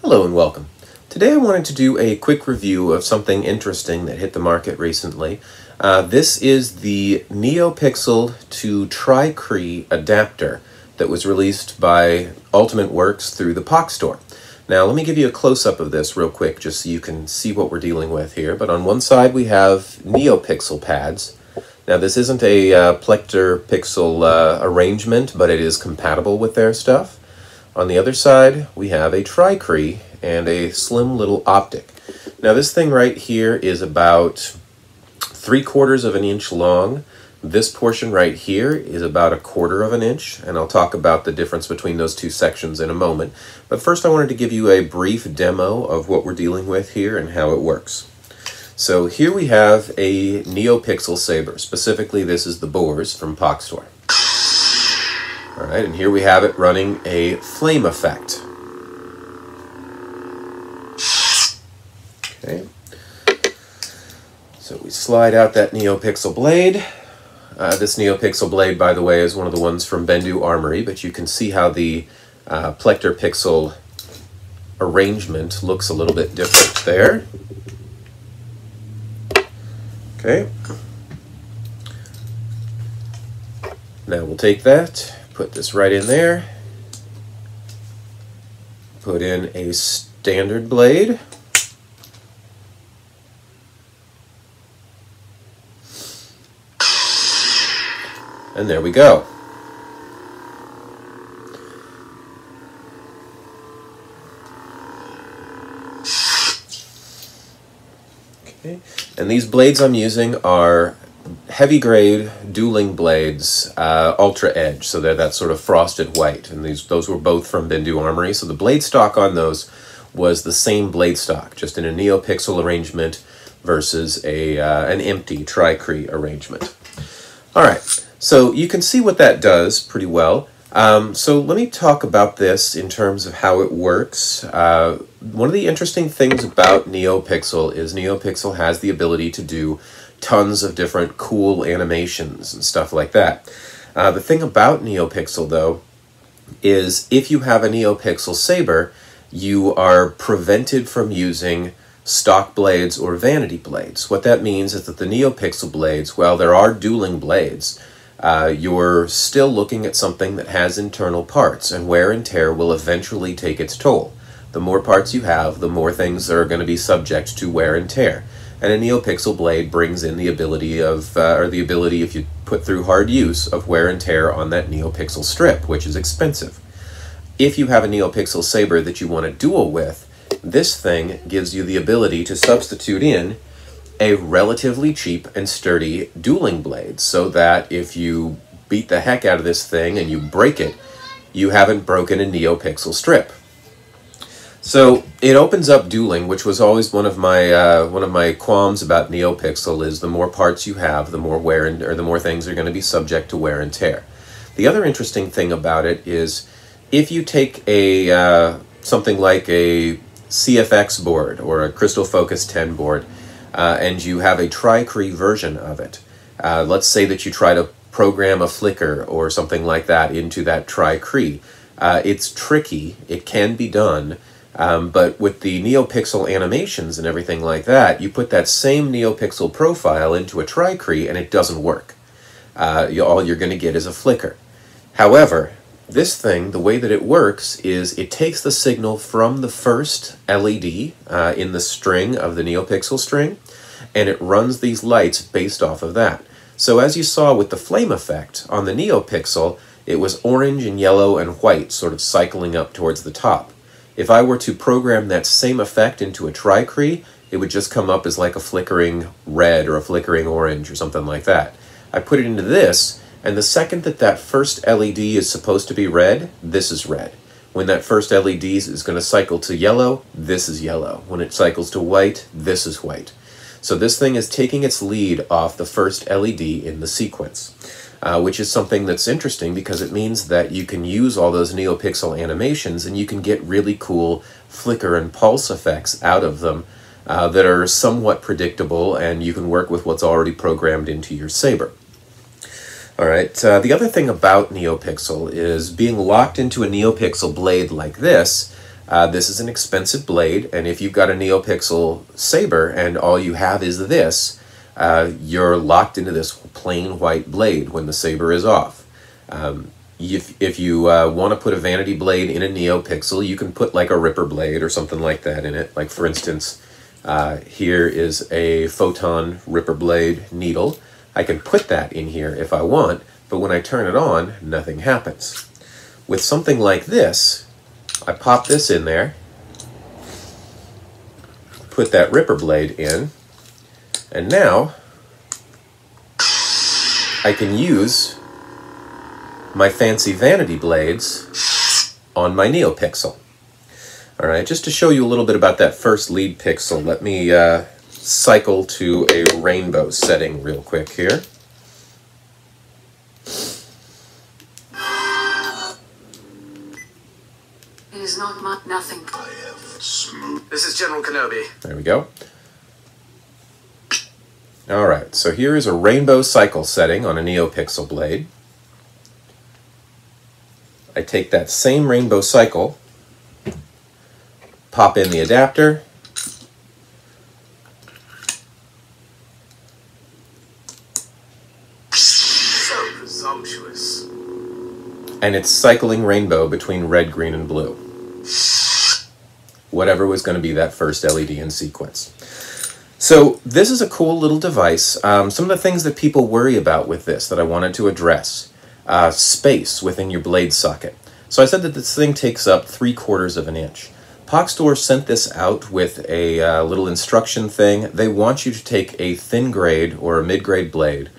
Hello and welcome. Today I wanted to do a quick review of something interesting that hit the market recently. This is the Neopixel to Tri CREE adapter that was released by Ultimate Works through the POC store. Now let me give you a close-up of this real quick just so you can see what we're dealing with here. But on one side we have Neopixel pads. Now this isn't a Plector Pixel arrangement, but it is compatible with their stuff. On the other side, we have a Tri CREE and a slim little optic. Now this thing right here is about 3/4 of an inch long. This portion right here is about 1/4 of an inch, and I'll talk about the difference between those two sections in a moment. But first I wanted to give you a brief demo of what we're dealing with here and how it works. So here we have a Neopixel saber. Specifically, this is the bores from POC store. Alright, and here we have it running a flame effect. Okay. So we slide out that Neopixel blade. This Neopixel blade, by the way, is one of the ones from Bendu Armory, but you can see how the Plector Pixel arrangement looks a little bit different there. Okay. Now we'll take that, put this right in there, put in a standard blade, and there we go. Okay. And these blades I'm using are heavy grade dueling blades, ultra edge, so they're that sort of frosted white, and those were both from Bendu Armory. So the blade stock on those was the same blade stock, just in a Neopixel arrangement versus an empty Tri CREE arrangement. Alright, so you can see what that does pretty well. So let me talk about this in terms of how it works. One of the interesting things about Neopixel is Neopixel has the ability to do tons of different cool animations and stuff like that. The thing about Neopixel, though, is if you have a Neopixel saber, you are prevented from using stock blades or vanity blades. What that means is that the Neopixel blades, while there are dueling blades, you're still looking at something that has internal parts, and wear and tear will eventually take its toll. The more parts you have, the more things are going to be subject to wear and tear. And a Neopixel blade brings in the ability of, if you put through hard use, of wear and tear on that Neopixel strip, which is expensive. If you have a Neopixel saber that you want to duel with, this thing gives you the ability to substitute in a relatively cheap and sturdy dueling blade, so that if you beat the heck out of this thing and you break it, you haven't broken a Neopixel strip. So it opens up dueling, which was always one of my qualms about Neopixel, is the more parts you have, the more the more things are going to be subject to wear and tear. The other interesting thing about it is if you take a something like a CFX board or a Crystal Focus 10 board, and you have a Tri CREE version of it. Let's say that you try to program a flicker or something like that into that Tri CREE. It's tricky, it can be done, but with the Neopixel animations and everything like that, you put that same Neopixel profile into a Tri CREE and it doesn't work. All you're going to get is a flicker. However, this thing, the way that it works is it takes the signal from the first LED in the string of the Neopixel string, and it runs these lights based off of that. So as you saw with the flame effect on the Neopixel, it was orange and yellow and white sort of cycling up towards the top. If I were to program that same effect into a Tri CREE, it would just come up as like a flickering red or a flickering orange or something like that. I put it into this, and the second that that first LED is supposed to be red, this is red. When that first LED is going to cycle to yellow, this is yellow. When it cycles to white, this is white. So this thing is taking its lead off the first LED in the sequence, which is something that's interesting because it means that you can use all those Neopixel animations and you can get really cool flicker and pulse effects out of them that are somewhat predictable, and you can work with what's already programmed into your saber. Alright, the other thing about Neopixel is being locked into a Neopixel blade like this, This is an expensive blade, and if you've got a Neopixel saber and all you have is this, you're locked into this plain white blade when the saber is off. If you want to put a vanity blade in a Neopixel, you can put like a ripper blade or something like that in it. Like for instance, here is a photon ripper blade needle. I can put that in here if I want, but when I turn it on, nothing happens. With something like this, I pop this in there, put that ripper blade in, and now I can use my fancy vanity blades on my Neopixel. All right, just to show you a little bit about that first lead pixel, let me cycle to a rainbow setting real quick here. It is not nothing. I have smooth. This is General Kenobi. There we go. All right, so here is a rainbow cycle setting on a Neopixel blade. I take that same rainbow cycle, pop in the adapter, so presumptuous, and it's cycling rainbow between red, green, and blue. Whatever was going to be that first LED in sequence. So this is a cool little device. Some of the things that people worry about with this that I wanted to address. Space within your blade socket. So I said that this thing takes up 3/4 of an inch. POC sent this out with a little instruction thing. They want you to take a thin grade or a mid-grade blade,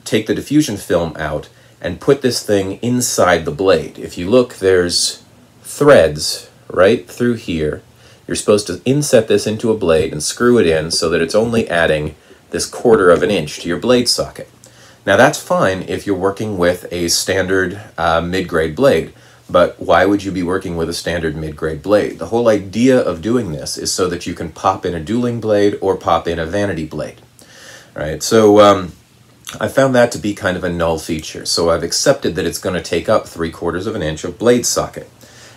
take the diffusion film out, and put this thing inside the blade. If you look, there's threads right through here. You're supposed to inset this into a blade and screw it in so that it's only adding this 1/4 of an inch to your blade socket. Now that's fine if you're working with a standard mid-grade blade, but why would you be working with a standard mid-grade blade? The whole idea of doing this is so that you can pop in a dueling blade or pop in a vanity blade. All right, so I found that to be kind of a null feature, so I've accepted that it's going to take up 3/4 of an inch of blade socket.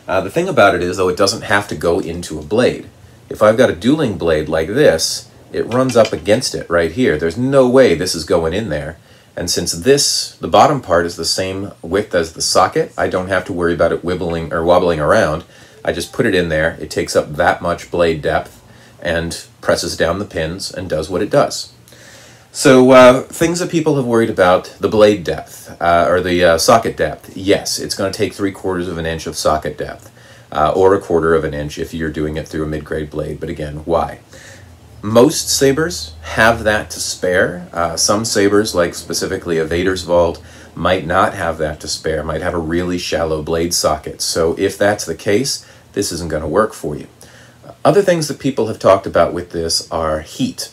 The thing about it is, though, it doesn't have to go into a blade. If I've got a dueling blade like this, it runs up against it right here. There's no way this is going in there. And since this, the bottom part is the same width as the socket, I don't have to worry about it wibbling or wobbling around. I just put it in there, it takes up that much blade depth, and presses down the pins and does what it does. So things that people have worried about, the blade depth, or the socket depth. Yes, it's going to take 3/4 of an inch of socket depth, or 1/4 of an inch if you're doing it through a mid-grade blade, but again, why? Most sabers have that to spare. Some sabers, like specifically a Vader's Vault, might not have that to spare, might have a really shallow blade socket. So if that's the case, this isn't going to work for you. Other things that people have talked about with this are heat.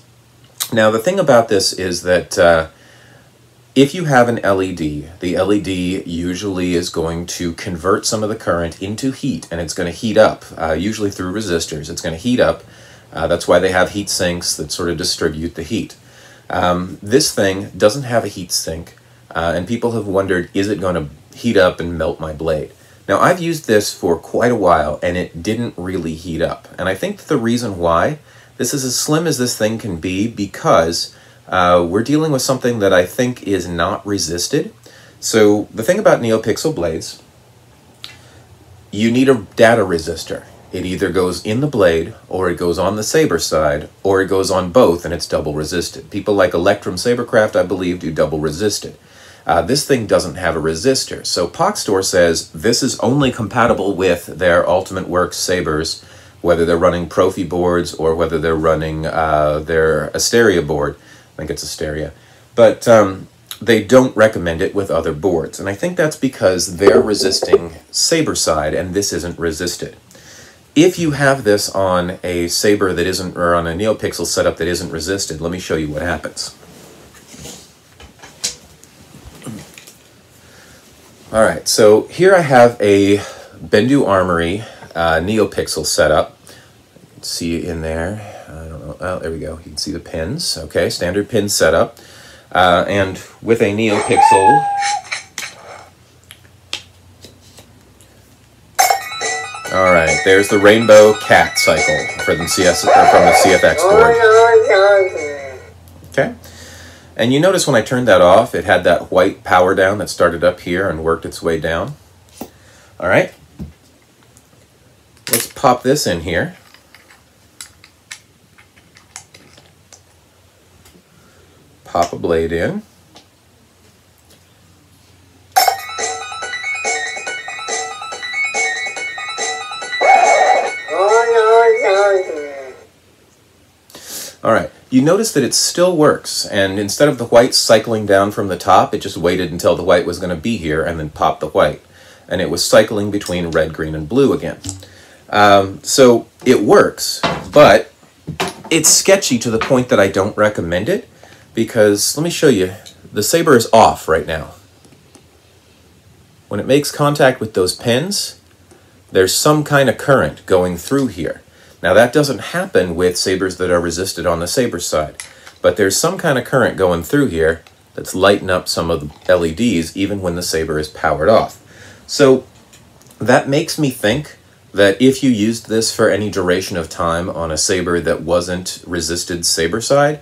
Now the thing about this is that if you have an LED, the LED usually is going to convert some of the current into heat, and it's going to heat up, usually through resistors. It's going to heat up. That's why they have heat sinks that sort of distribute the heat. This thing doesn't have a heat sink, and people have wondered, is it going to heat up and melt my blade? Now, I've used this for quite a while, and it didn't really heat up. And I think the reason why, this is as slim as this thing can be because we're dealing with something that I think is not resisted. So the thing about Neopixel blades, you need a data resistor. It either goes in the blade, or it goes on the saber side, or it goes on both and it's double resisted. People like Electrum Sabercraft, I believe, do double resisted. This thing doesn't have a resistor. So POC says this is only compatible with their Ultimate Works sabers, whether they're running Profi boards or whether they're running their Asteria board. I think it's Asteria. But they don't recommend it with other boards. And I think that's because they're resisting saber side and this isn't resisted. If you have this on a saber that isn't, or on a Neopixel setup that isn't resisted, let me show you what happens. All right, so here I have a Bendu Armory Neopixel setup. You can see it in there. I don't know. Oh, there we go. You can see the pins. Okay, standard pin setup. And with a Neopixel. All right. right, there's the rainbow cat cycle from the CFX board. Okay, and you notice when I turned that off, it had that white power down that started up here and worked its way down. All right, let's pop this in here. Pop a blade in. All right, you notice that it still works, and instead of the white cycling down from the top, it just waited until the white was going to be here and then popped the white. And it was cycling between red, green, and blue again. So it works, but it's sketchy to the point that I don't recommend it, because let me show you, the saber is off right now. When it makes contact with those pins, there's some kind of current going through here. Now that doesn't happen with sabers that are resisted on the saber side, but there's some kind of current going through here that's lighting up some of the LEDs even when the saber is powered off. So that makes me think that if you used this for any duration of time on a saber that wasn't resisted saber side,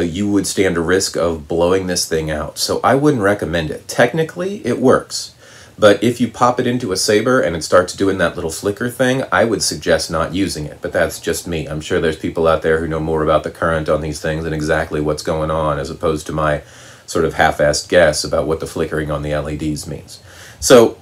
you would stand a risk of blowing this thing out. So I wouldn't recommend it. Technically, it works. But if you pop it into a saber and it starts doing that little flicker thing, I would suggest not using it. But that's just me. I'm sure there's people out there who know more about the current on these things and exactly what's going on, as opposed to my sort of half-assed guess about what the flickering on the LEDs means. So,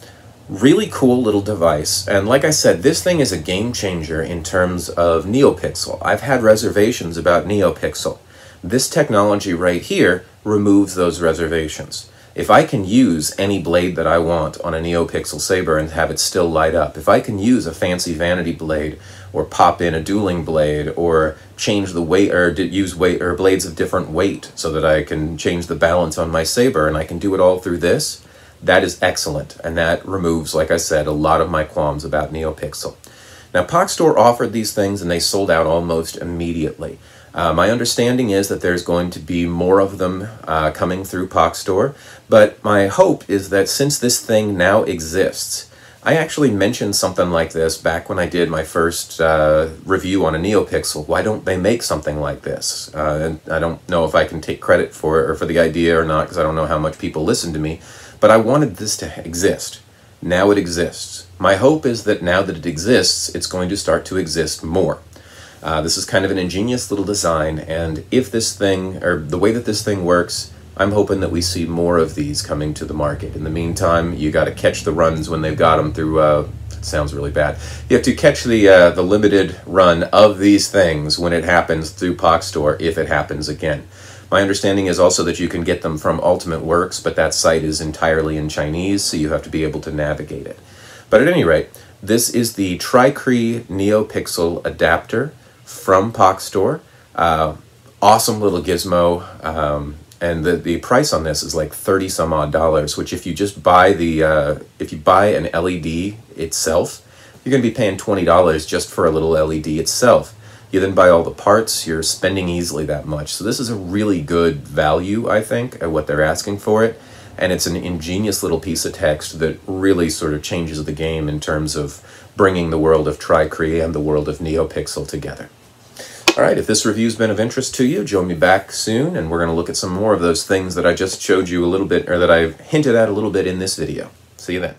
really cool little device. And like I said, this thing is a game changer in terms of Neopixel. I've had reservations about Neopixel. This technology right here removes those reservations. If I can use any blade that I want on a Neopixel saber and have it still light up, if I can use a fancy vanity blade, or pop in a dueling blade, or change the weight, or use weight or blades of different weight so that I can change the balance on my saber, and I can do it all through this, that is excellent. And that removes, like I said, a lot of my qualms about Neopixel. Now, POC Store offered these things and they sold out almost immediately. My understanding is that there's going to be more of them coming through POC Store, but my hope is that since this thing now exists, I actually mentioned something like this back when I did my first review on a Neopixel. Why don't they make something like this? And I don't know if I can take credit for it or for the idea or not, because I don't know how much people listen to me, but I wanted this to exist. Now it exists. My hope is that now that it exists, it's going to start to exist more. This is kind of an ingenious little design, and if this thing, or the way that this thing works, I'm hoping that we see more of these coming to the market. In the meantime, you got to catch the runs when they've got them through, it sounds really bad. You have to catch the limited run of these things when it happens through POC Store, if it happens again. My understanding is also that you can get them from Ultimate Works, but that site is entirely in Chinese, so you have to be able to navigate it. But at any rate, this is the Tri CREE Neopixel adapter from POC Store. Awesome little gizmo, and the price on this is like $30 some odd, which if you just buy the if you buy an LED itself, you're going to be paying $20 just for a little LED itself. You then buy all the parts, you're spending easily that much. So this is a really good value, I think, at what they're asking for it. And it's an ingenious little piece of text that really sort of changes the game in terms of bringing the world of Tri CREE and the world of Neopixel together. All right, if this review's been of interest to you, join me back soon, and we're going to look at some more of those things that I just showed you a little bit, or that I've hinted at a little bit in this video. See you then.